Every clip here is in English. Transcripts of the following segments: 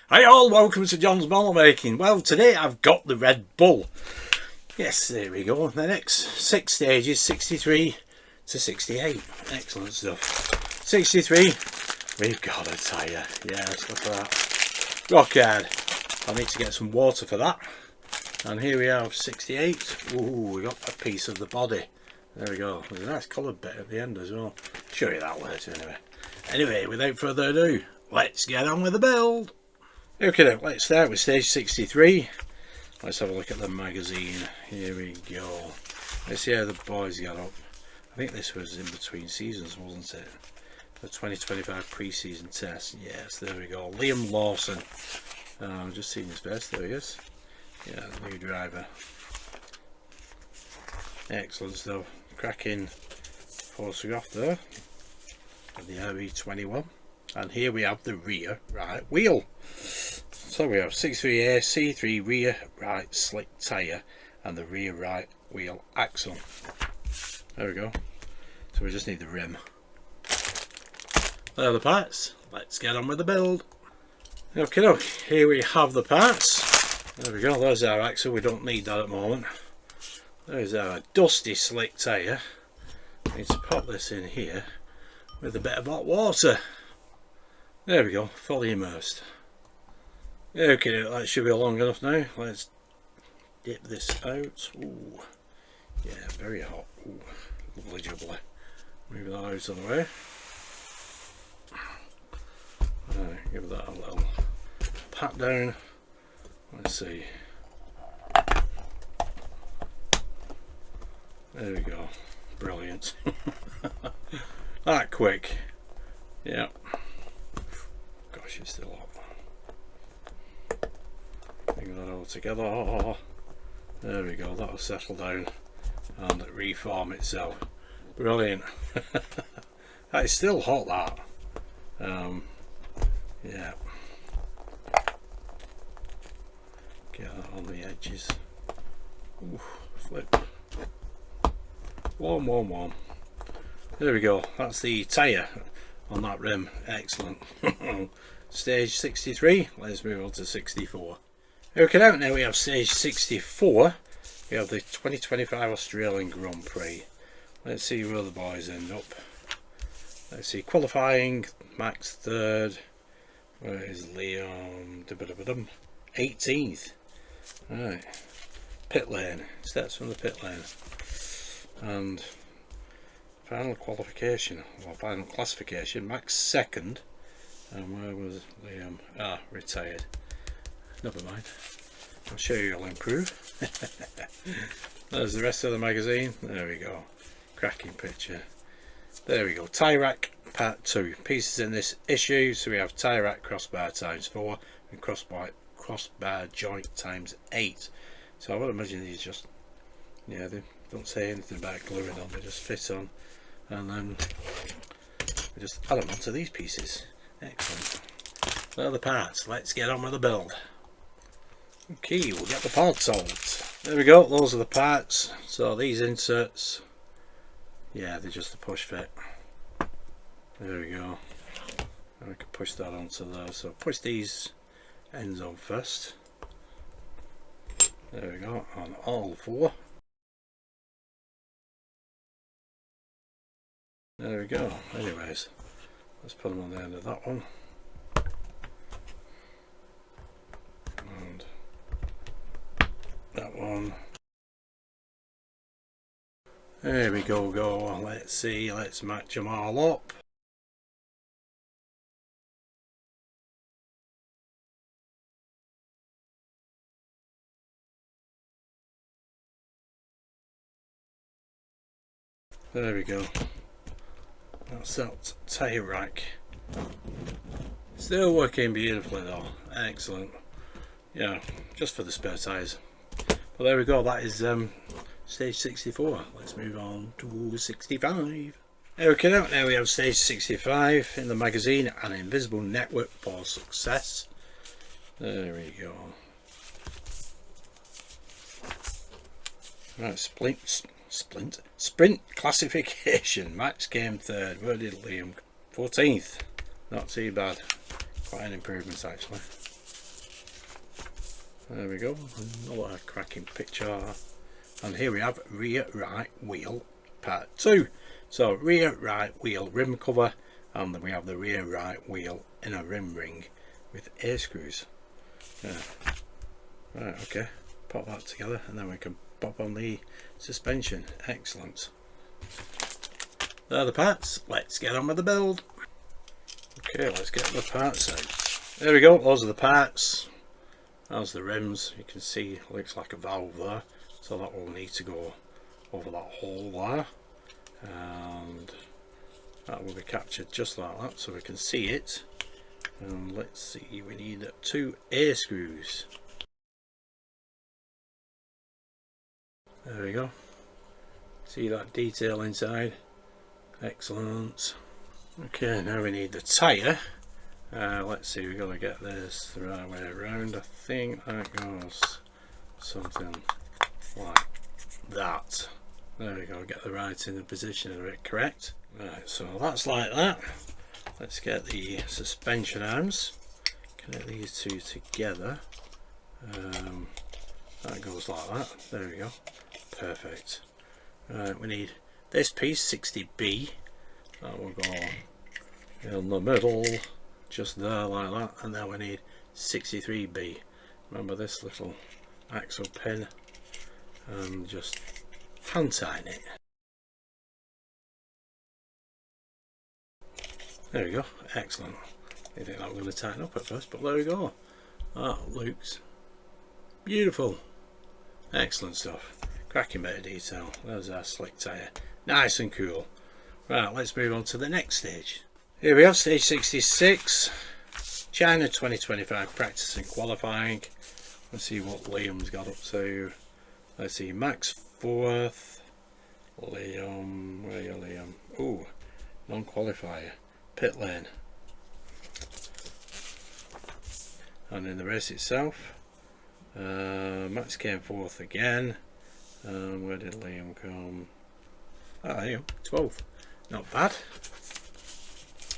Hi all, welcome to John's Model Making. Well, today I've got the Red Bull. Yes, there we go. The next 6 stages, 63 to 68. Excellent stuff. 63, we've got a tyre. Yes, look at that. Rock hard. I need to get some water for that. And here we have 68. Ooh, we got a piece of the body. There we go. There's a nice coloured bit at the end as well. Show you that later anyway. Anyway, without further ado, let's get on with the build. Okay, let's start with stage 63. Let's have a look at the magazine. Here we go. Let's see how the boys got up. I think this was in between seasons, wasn't it? The 2025 pre-season test. Yes, there we go. Liam Lawson. I've just seen his face. There he is. Yeah, the new driver. Excellent stuff. Cracking photograph there of the RB21. And here we have the rear right wheel. So we have 63A C3 rear right slick tyre and the rear right wheel axle. There we go. So we just need the rim. There are the parts. Let's get on with the build. Okay, here we have the parts. There we go. There's our axle. We don't need that at the moment. There's our dusty slick tyre. We need to pop this in here with a bit of hot water. There we go, fully immersed. Okay, that should be long enough now. Let's dip this out. Ooh, yeah, very hot. Ooh, lovely jubbly. Move that out of the way. Right, give that a little pat down. Let's see. There we go. Brilliant. That quick. Yeah. Gosh, it's still hot. Bring that all together. There we go. That'll settle down and reform itself. Brilliant. That is still hot. That. Yeah. Get that on the edges. Ooh, flip. Warm, warm, warm. There we go. That's the tyre on that rim. Excellent. Stage 63. Let's move on to 64. Okay, now we have stage 64. We have the 2025 Australian Grand Prix. Let's see where the boys end up. Let's see, qualifying, Max third. Where is Liam? 18th. Right. Pit lane. Steps from the pit lane. And final qualification, or final classification, Max second. And where was Liam? Retired. Never mind. I'm sure you'll improve. There's the rest of the magazine. There we go. Cracking picture. There we go. Tie rack part 2. Pieces in this issue. So we have tie rack crossbar times 4 and crossbar joint times 8. So I would imagine these just, yeah, they don't say anything about gluing on. They just fit on, and then we just add them onto these pieces. Excellent. They're the parts. Let's get on with the build. Okay, we'll get the parts out. There we go. Those are the parts. So these inserts, yeah, they're just a push fit. There we go. And I can push that onto there. So push these ends on first. There we go. On all 4. There we go. Anyways, let's put them on the end of that one. And that one. There we go. Let's see. Let's match them all up. There we go. That's that tyre rack. Still working beautifully though. Excellent. Yeah, just for the spare tyres. But there we go. That is stage 64. Let's move on to 65. Okay, now we have stage 65 in the magazine, An Invisible Network for Success. There we go. Right, sprint classification. Max came third. Where did Liam? 14th. Not too bad. Quite an improvement actually. There we go, another cracking picture. And here we have rear right wheel part 2. So rear right wheel rim cover, and then we have the rear right wheel inner rim ring with air screws. Right, okay, pop that together and then we can pop on the suspension. Excellent. There are the parts. Let's get on with the build. Okay, let's get the parts out. There we go, those are the parts. There's the rims. You can see looks like a valve there, so that will need to go over that hole there, and that will be captured just like that so we can see it. And let's see, we need 2 air screws. There we go. See that detail inside? Excellent. Okay, now we need the tyre. Let's see, we've got to get this the right way around. I think that goes something like that. There we go, get the right in the position of it correct. Right, so that's like that. Let's get the suspension arms, connect these 2 together. That goes like that. There we go, perfect. Right, we need this piece 60B, that will go in the middle just there like that, and then we need 63B. Remember this little axle pin, and just hand tighten it. There we go, excellent. I think that was going to tighten up at first, but there we go. That looks beautiful. Excellent stuff. Cracking bit of detail. There's our slick tyre. Nice and cool. Right, let's move on to the next stage. Here we have stage 66. China 2025 practice and qualifying. Let's see what Liam's got up to. Let's see, Max 4th. Liam, where are you, Liam? Oh, non-qualifier. Pit lane. And in the race itself, Max came 4th again. Where did Liam come? Ah, there you go, 12th. Not bad.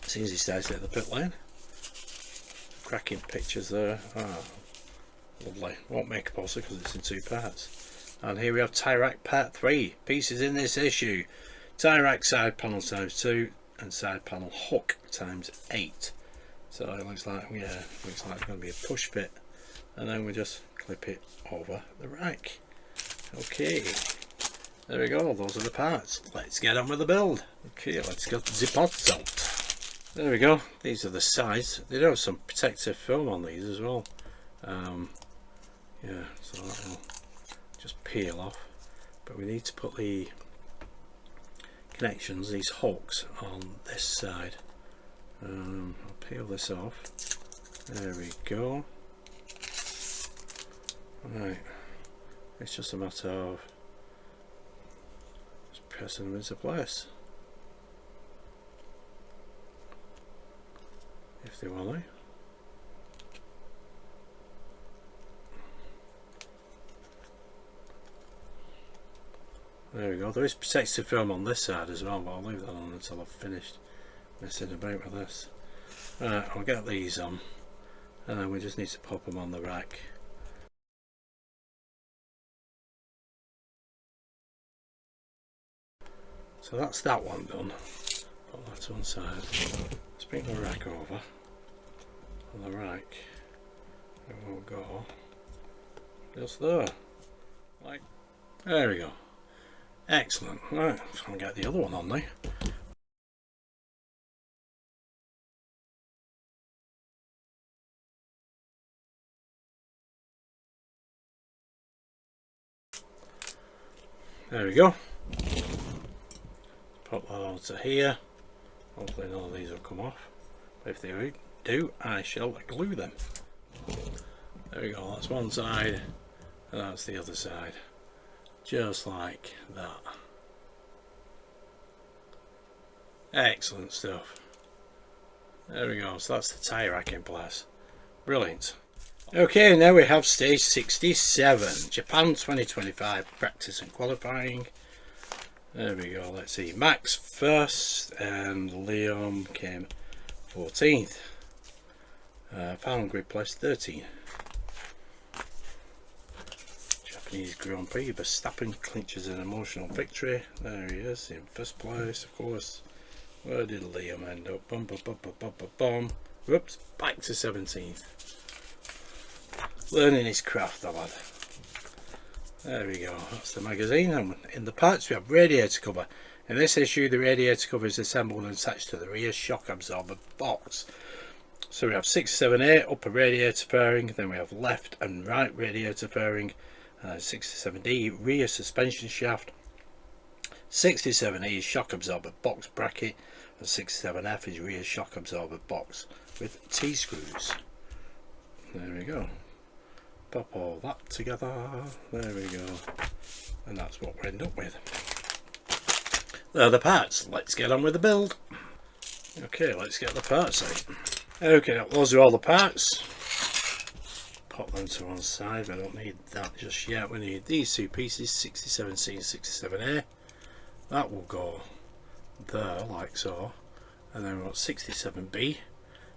Seems he started at the pit lane. Cracking pictures there. Ah, lovely. Won't make a poster because it's in 2 parts. And here we have tie rack part 3. Pieces in this issue. Tie rack side panel times 2 and side panel hook times 8. So it looks like, yeah, looks like it's going to be a push fit, and then we just clip it over the rack. Okay, there we go, those are the parts. Let's get on with the build. Okay, let's get the parts out. There we go, these are the sides. They do have some protective film on these as well. Yeah, so that will just peel off, but we need to put the connections, these hooks, on this side. I'll peel this off. There we go. Right, it's just a matter of just pressing them into place if they want to. There we go. There is protective film on this side as well, but I'll leave that on until I've finished messing about with this. Right, I'll get these on, and then we just need to pop them on the rack. So that's that one done. Put that to one side. Let's bring the rack over. On the rack, it will go just there. Like, there we go. Excellent. Right, let's try and get the other one on now. There we go. Pop that onto here. Hopefully none of these will come off. But if they do, I shall glue them. There we go, that's one side and that's the other side. Just like that. Excellent stuff. There we go, so that's the tyre rack in place. Brilliant. Okay, now we have stage 67, Japan 2025 practice and qualifying. There we go, let's see, Max first and Liam came 14th. Final grid place 13. Japanese Grand Prix. Verstappen clinches an emotional victory. There he is in first place, of course. Where did Liam end up? Bum, bum, bum, bum, bum, bum, bum. Whoops, back to 17th. Learning his craft, the lad. There we go, that's the magazine. And in the parts we have radiator cover. In this issue the radiator cover is assembled and attached to the rear shock absorber box. So we have 67A upper radiator fairing, then we have left and right radiator fairing, 67D rear suspension shaft, 67E shock absorber box bracket, and 67F is rear shock absorber box with T-screws. There we go. Pop all that together. There we go. And that's what we end up with. There are the parts. Let's get on with the build. Okay, let's get the parts out. Okay, those are all the parts. Pop them to one side. I don't need that just yet. We need these two pieces, 67C and 67A. That will go there like so. And then we've got 67B,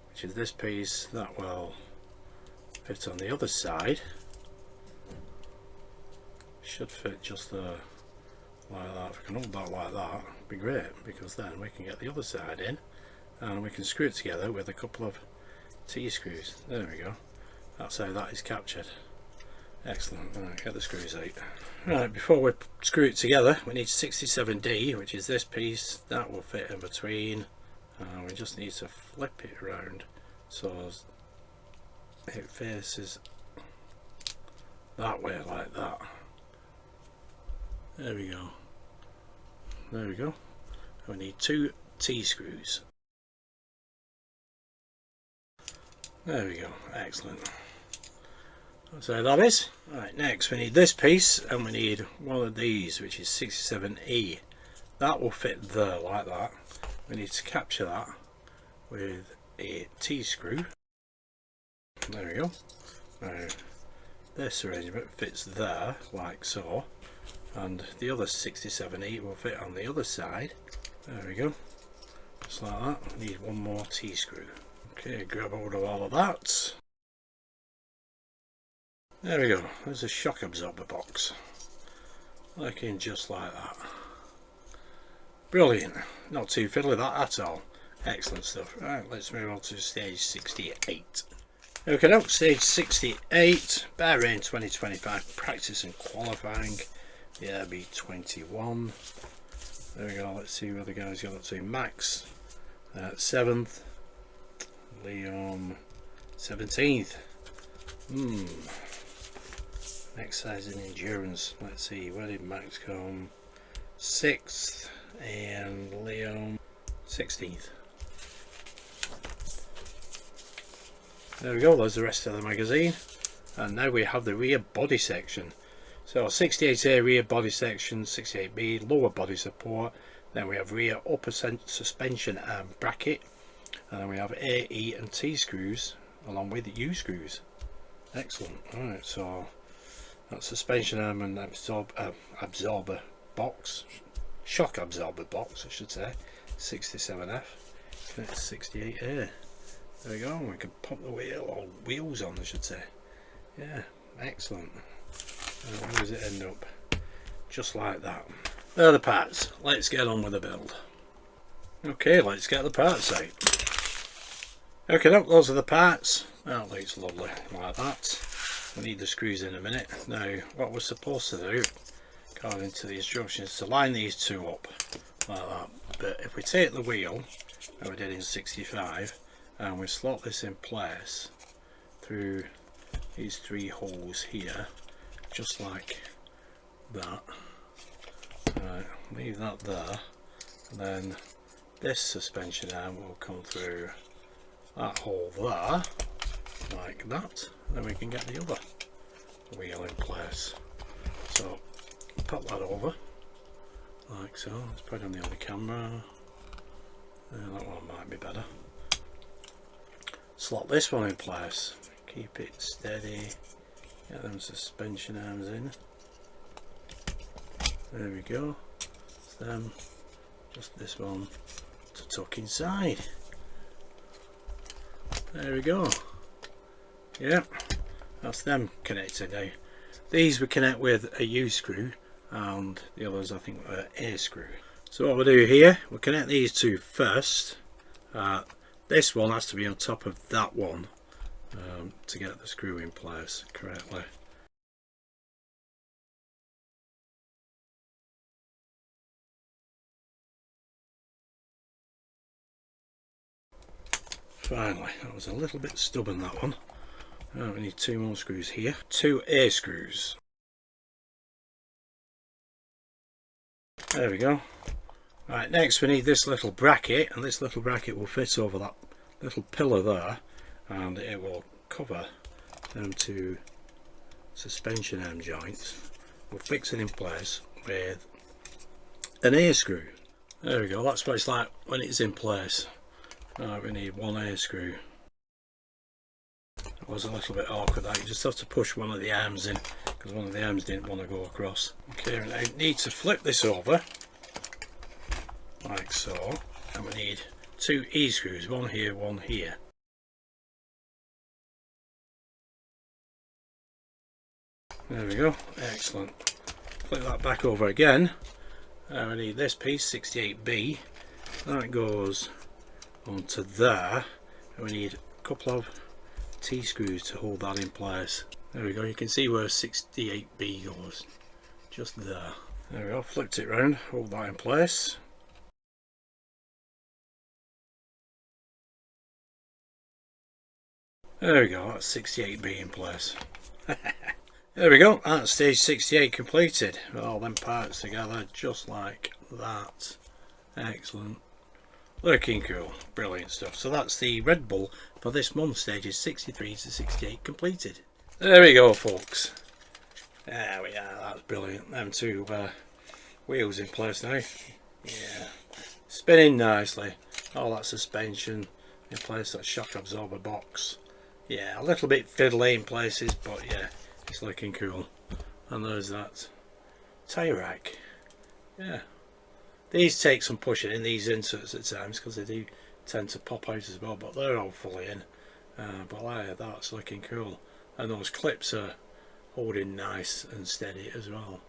which is this piece. That will fit on the other side. Should fit just there like that. If we can hold that like that, it'd be great, because then we can get the other side in and we can screw it together with a couple of T-screws. There we go. That's how that is captured. Excellent. Right, get the screws out. Right, before we screw it together we need 67D, which is this piece. That will fit in between. We just need to flip it around so it faces that way, like that. There we go. There we go. We need two T-screws. There we go. Excellent. So that is. Right, next we need this piece, and we need one of these, which is 67E. That will fit there like that. We need to capture that with a T-screw. There we go. Now this arrangement fits there like so, and the other 67E will fit on the other side. There we go, just like that. We need one more T-screw. Okay, grab hold of all of that. There we go, there's a shock absorber box, looking just like that. Brilliant, not too fiddly that at all. Excellent stuff. Right, let's move on to stage 68. Okay, now stage 68, Bahrain 2025 practice and qualifying, the RB21. There we go, let's see where the guys got up to. Max 7th, Liam 17th. Exercise and endurance, let's see, where did Max come? 6th, and Liam 16th. There we go, there's the rest of the magazine. And now we have the rear body section. So 68A rear body section, 68B lower body support, then we have rear upper suspension arm bracket, and then we have A, E and T screws along with U screws. Excellent. Alright, so that's suspension arm and absorber box, shock absorber box I should say, 67F, connect to 68A. There we go, we can pop the wheel, or wheels on I should say. Yeah, excellent. Where does it end up? Just like that. There are the parts. Let's get on with the build. Okay, let's get the parts out. Okay, those are the parts. That looks lovely like that. We need the screws in a minute. Now, what we're supposed to do, according to the instructions, is to line these two up like that. But if we take the wheel, that we did in 65, and we slot this in place through these three holes here, just like that. Right, leave that there, and then this suspension arm will come through that hole there, like that, and then we can get the other wheel in place. So pop that over like so. Let's put it on the other camera. That one might be better. Slot this one in place, keep it steady, get them suspension arms in. There we go. Then just this one to tuck inside. There we go. Yeah, that's them connected now. These we connect with a U screw, and the others I think are A screw. So what we'll do here, we'll connect these two first. This one has to be on top of that one to get the screw in place correctly. Finally, that was a little bit stubborn, that one. We need two more screws here, two A screws. There we go. Right, next we need this little bracket, and this little bracket will fit over that little pillar there, and it will cover them two suspension arm joints. We'll fix it in place with an A screw. There we go, that's what it's like when it's in place. Right, we need one A screw. It was a little bit awkward that you just have to push one of the arms in because one of the arms didn't want to go across. Okay, now you need to flip this over like so, and we need two E screws, one here, one here. There we go, excellent. Flip that back over again. Now we need this piece, 68B, that goes onto there, and we need a couple of T screws to hold that in place. There we go, you can see where 68B goes, just there. There we go, flipped it round, hold that in place. There we go, that's 68B in place. There we go, that's stage 68 completed. All them parts together just like that. Excellent. Looking cool, brilliant stuff. So that's the Red Bull for this month, stages 63 to 68 completed. There we go, folks. There we are, that's brilliant. Them two wheels in place now. Yeah, spinning nicely. All that suspension in place, that shock absorber box. Yeah, a little bit fiddly in places, but yeah, it's looking cool. And there's that tyre rack. Yeah. These take some pushing in, these inserts at times, because they do tend to pop out as well, but they're all fully in. But yeah, that's looking cool. And those clips are holding nice and steady as well.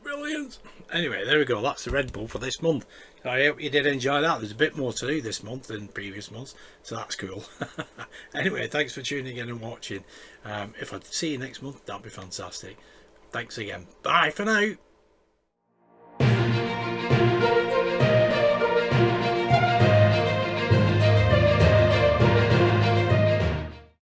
Brilliant! Anyway, there we go, that's the Red Bull for this month. I hope you did enjoy that. There's a bit more to do this month than previous months, so that's cool. Anyway, thanks for tuning in and watching. If I see you next month, that'd be fantastic. Thanks again. Bye for now!